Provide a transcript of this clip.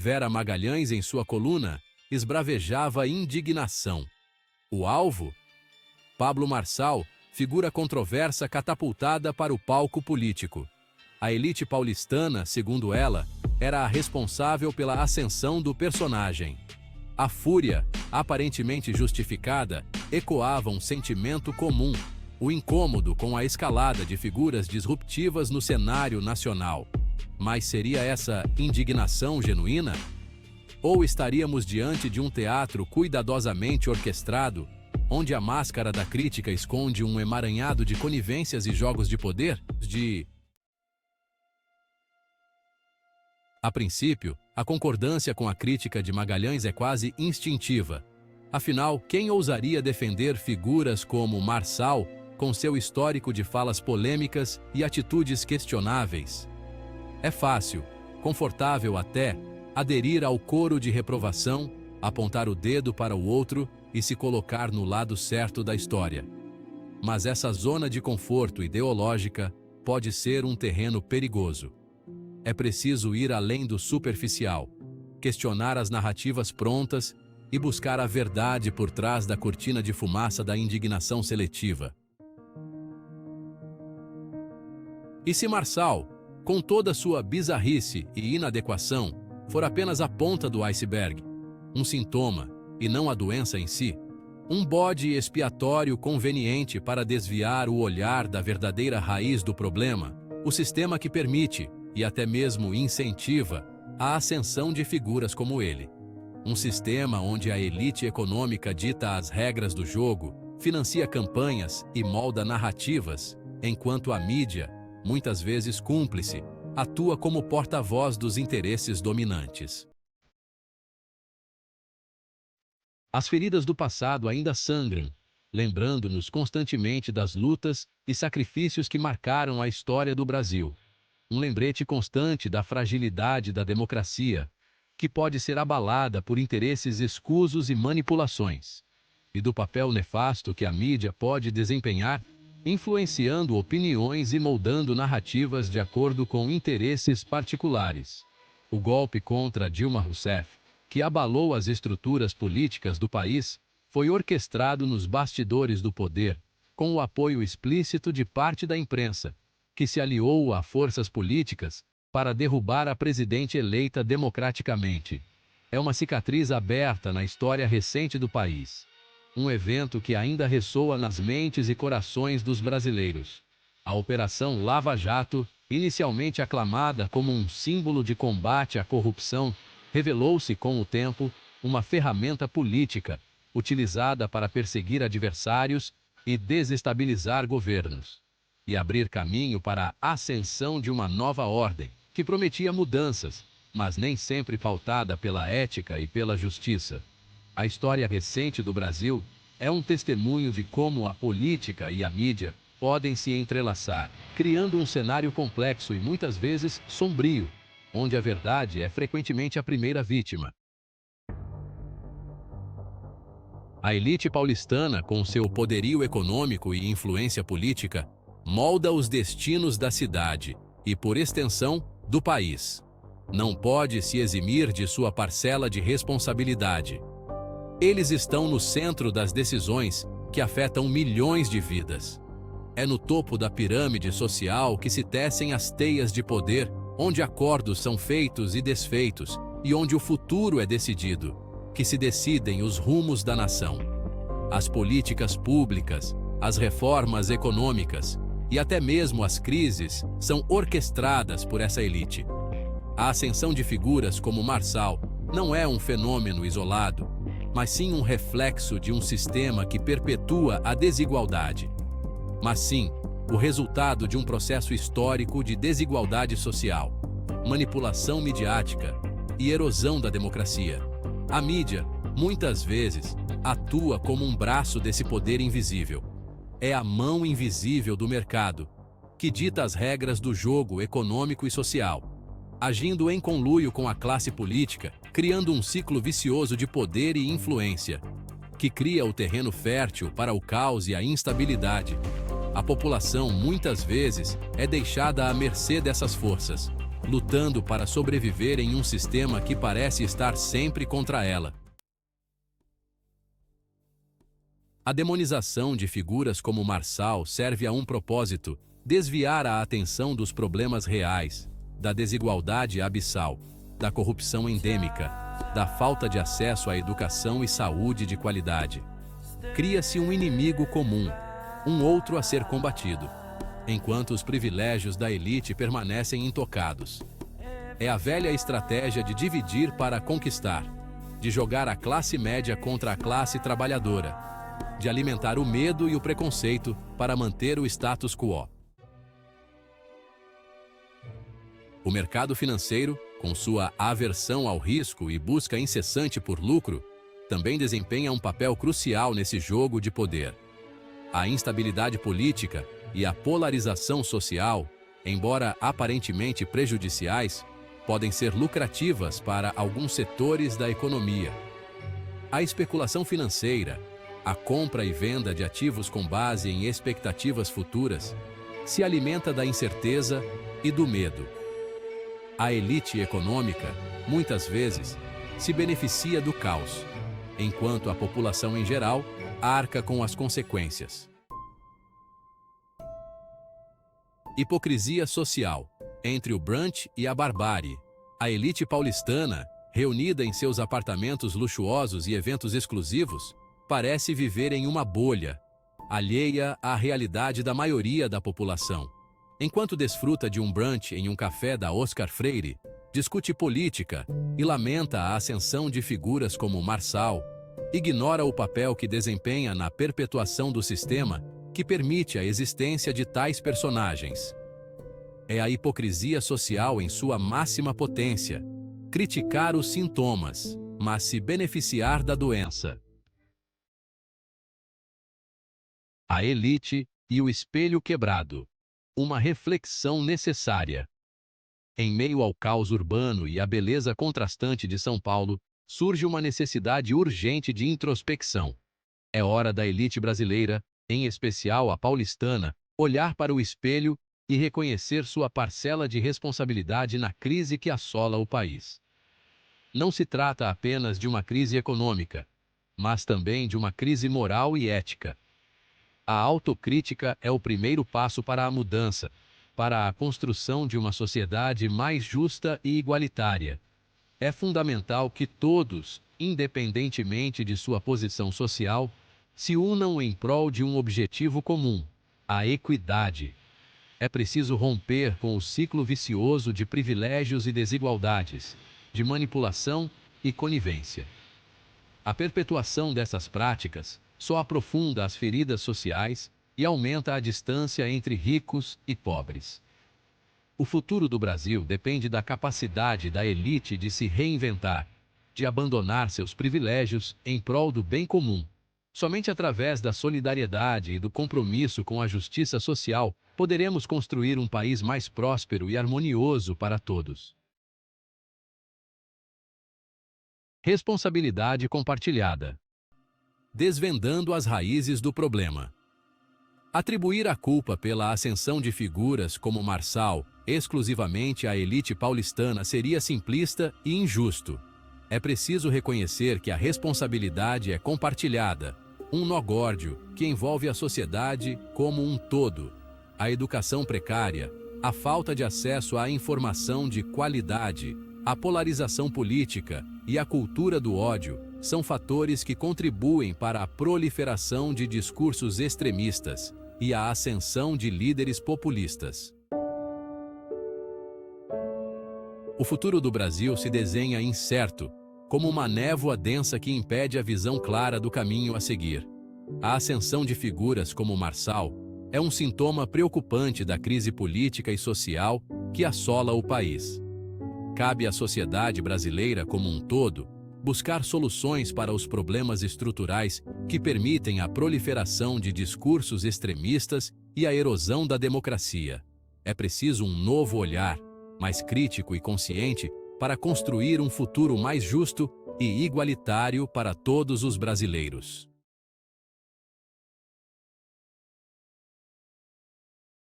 Vera Magalhães, em sua coluna, esbravejava indignação. O alvo? Pablo Marçal, figura controversa catapultada para o palco político. A elite paulistana, segundo ela, era a responsável pela ascensão do personagem. A fúria, aparentemente justificada, ecoava um sentimento comum, o incômodo com a escalada de figuras disruptivas no cenário nacional. Mas seria essa indignação genuína? Ou estaríamos diante de um teatro cuidadosamente orquestrado, onde a máscara da crítica esconde um emaranhado de conivências e jogos de poder? A princípio, a concordância com a crítica de Magalhães é quase instintiva. Afinal, quem ousaria defender figuras como Marçal, com seu histórico de falas polêmicas e atitudes questionáveis? É fácil, confortável até, aderir ao coro de reprovação, apontar o dedo para o outro e se colocar no lado certo da história. Mas essa zona de conforto ideológica pode ser um terreno perigoso. É preciso ir além do superficial, questionar as narrativas prontas e buscar a verdade por trás da cortina de fumaça da indignação seletiva. E se Marçal, com toda sua bizarrice e inadequação, for apenas a ponta do iceberg, um sintoma e não a doença em si, um bode expiatório conveniente para desviar o olhar da verdadeira raiz do problema, o sistema que permite, e até mesmo incentiva, a ascensão de figuras como ele. Um sistema onde a elite econômica dita as regras do jogo, financia campanhas e molda narrativas, enquanto a mídia, muitas vezes cúmplice, atua como porta-voz dos interesses dominantes. As feridas do passado ainda sangram, lembrando-nos constantemente das lutas e sacrifícios que marcaram a história do Brasil. Um lembrete constante da fragilidade da democracia, que pode ser abalada por interesses escusos e manipulações, e do papel nefasto que a mídia pode desempenhar, influenciando opiniões e moldando narrativas de acordo com interesses particulares. O golpe contra Dilma Rousseff, que abalou as estruturas políticas do país, foi orquestrado nos bastidores do poder, com o apoio explícito de parte da imprensa, que se aliou a forças políticas para derrubar a presidente eleita democraticamente. É uma cicatriz aberta na história recente do país. Um evento que ainda ressoa nas mentes e corações dos brasileiros. A Operação Lava Jato, inicialmente aclamada como um símbolo de combate à corrupção, revelou-se com o tempo uma ferramenta política, utilizada para perseguir adversários e desestabilizar governos, e abrir caminho para a ascensão de uma nova ordem, que prometia mudanças, mas nem sempre pautada pela ética e pela justiça. A história recente do Brasil é um testemunho de como a política e a mídia podem se entrelaçar, criando um cenário complexo e muitas vezes sombrio, onde a verdade é frequentemente a primeira vítima. A elite paulistana, com seu poderio econômico e influência política, molda os destinos da cidade e, por extensão, do país. Não pode se eximir de sua parcela de responsabilidade. Eles estão no centro das decisões que afetam milhões de vidas. É no topo da pirâmide social que se tecem as teias de poder, onde acordos são feitos e desfeitos, e onde o futuro é decidido, que se decidem os rumos da nação. As políticas públicas, as reformas econômicas e até mesmo as crises são orquestradas por essa elite. A ascensão de figuras como Marçal não é um fenômeno isolado, mas sim um reflexo de um sistema que perpetua a desigualdade. Mas sim, o resultado de um processo histórico de desigualdade social, manipulação midiática e erosão da democracia. A mídia, muitas vezes, atua como um braço desse poder invisível. É a mão invisível do mercado, que dita as regras do jogo econômico e social, agindo em conluio com a classe política, criando um ciclo vicioso de poder e influência, que cria o terreno fértil para o caos e a instabilidade. A população, muitas vezes, é deixada à mercê dessas forças, lutando para sobreviver em um sistema que parece estar sempre contra ela. A demonização de figuras como Marçal serve a um propósito: desviar a atenção dos problemas reais, da desigualdade abissal, da corrupção endêmica, da falta de acesso à educação e saúde de qualidade. Cria-se um inimigo comum, um outro a ser combatido, enquanto os privilégios da elite permanecem intocados. É a velha estratégia de dividir para conquistar, de jogar a classe média contra a classe trabalhadora, de alimentar o medo e o preconceito para manter o status quo. O mercado financeiro, com sua aversão ao risco e busca incessante por lucro, também desempenha um papel crucial nesse jogo de poder. A instabilidade política e a polarização social, embora aparentemente prejudiciais, podem ser lucrativas para alguns setores da economia. A especulação financeira, a compra e venda de ativos com base em expectativas futuras, se alimenta da incerteza e do medo. A elite econômica, muitas vezes, se beneficia do caos, enquanto a população em geral arca com as consequências. Hipocrisia social. Entre o brunch e a barbárie, a elite paulistana, reunida em seus apartamentos luxuosos e eventos exclusivos, parece viver em uma bolha, alheia à realidade da maioria da população. Enquanto desfruta de um brunch em um café da Oscar Freire, discute política e lamenta a ascensão de figuras como Marçal, ignora o papel que desempenha na perpetuação do sistema que permite a existência de tais personagens. É a hipocrisia social em sua máxima potência: criticar os sintomas, mas se beneficiar da doença. A elite e o espelho quebrado. Uma reflexão necessária. Em meio ao caos urbano e à beleza contrastante de São Paulo, surge uma necessidade urgente de introspecção. É hora da elite brasileira, em especial a paulistana, olhar para o espelho e reconhecer sua parcela de responsabilidade na crise que assola o país. Não se trata apenas de uma crise econômica, mas também de uma crise moral e ética. A autocrítica é o primeiro passo para a mudança, para a construção de uma sociedade mais justa e igualitária. É fundamental que todos, independentemente de sua posição social, se unam em prol de um objetivo comum: a equidade. É preciso romper com o ciclo vicioso de privilégios e desigualdades, de manipulação e conivência. A perpetuação dessas práticas só aprofunda as feridas sociais e aumenta a distância entre ricos e pobres. O futuro do Brasil depende da capacidade da elite de se reinventar, de abandonar seus privilégios em prol do bem comum. Somente através da solidariedade e do compromisso com a justiça social poderemos construir um país mais próspero e harmonioso para todos. Responsabilidade compartilhada. Desvendando as raízes do problema. Atribuir a culpa pela ascensão de figuras como Marçal exclusivamente à elite paulistana seria simplista e injusto. É preciso reconhecer que a responsabilidade é compartilhada, um nó górdio que envolve a sociedade como um todo. A educação precária, a falta de acesso à informação de qualidade, a polarização política e a cultura do ódio são fatores que contribuem para a proliferação de discursos extremistas e a ascensão de líderes populistas. O futuro do Brasil se desenha incerto, como uma névoa densa que impede a visão clara do caminho a seguir. A ascensão de figuras como Marçal é um sintoma preocupante da crise política e social que assola o país. Cabe à sociedade brasileira como um todo buscar soluções para os problemas estruturais que permitem a proliferação de discursos extremistas e a erosão da democracia. É preciso um novo olhar, mais crítico e consciente, para construir um futuro mais justo e igualitário para todos os brasileiros.